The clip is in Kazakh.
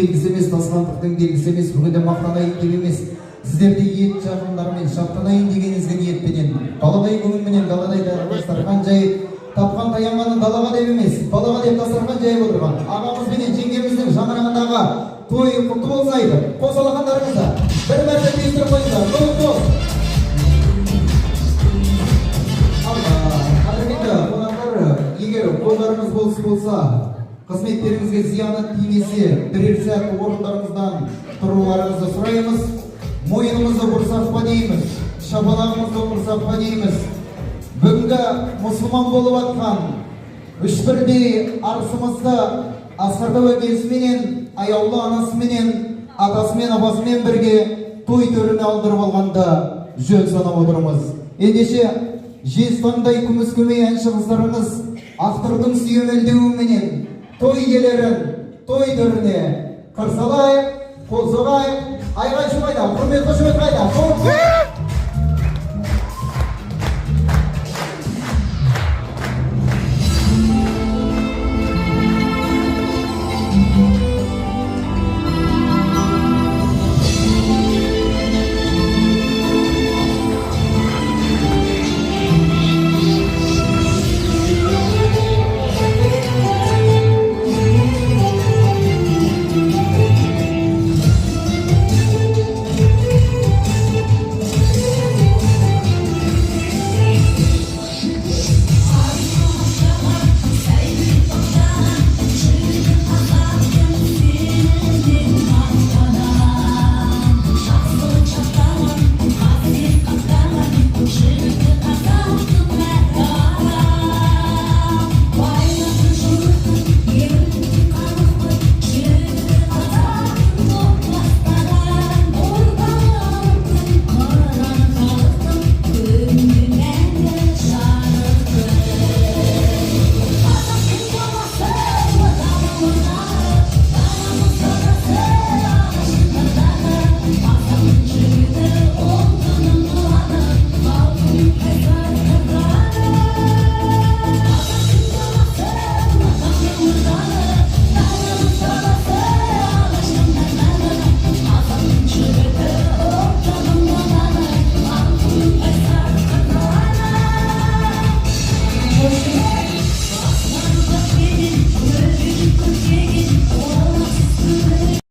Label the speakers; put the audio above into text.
Speaker 1: белгісі емес, тасқандықтың белгісі емес, бүгінде мақтанайын деп емес, сіздерде ет жақындармен шаттанайын деген ізгі ниетпенен, баладай көңілменен даладай дастархан жайып, тапқан таянғаны далаға деп емес, балаға деп дастархан жайып отырған ағамыз бенен жеңгеміздің шаңырағындағы тойы құтты болсайды. Қос алақандарыңызда бір мәрте түйістіріп қойыңыздар. Қол. Қадірменді қонақтар, егер қолдарыңыз болса, қызметтеріңізге зияны тимесе, бірер сәт орындарыңыздан тұруларыңызды сұраймыз. Мойнымызды бұрсақ па дейміз, шапалағымызды бұрсақ па дейміз. Бүгінгі мұсылман болып атқан үш бірдей арысымызды Асқар тәуекелісіменен, аяулы анасыменен, атасымен, апасымен бірге той төріне алдырып алғанда жөн санап отырмыз. Ендеше жезтаңдай күміс көмей әнші қыздарыңыз автордың сүйемелдеуіменен той иелерін той төріне қарсы алайық, қол соғайық. Айғай-шу қайда, құрмет қошемет қайда.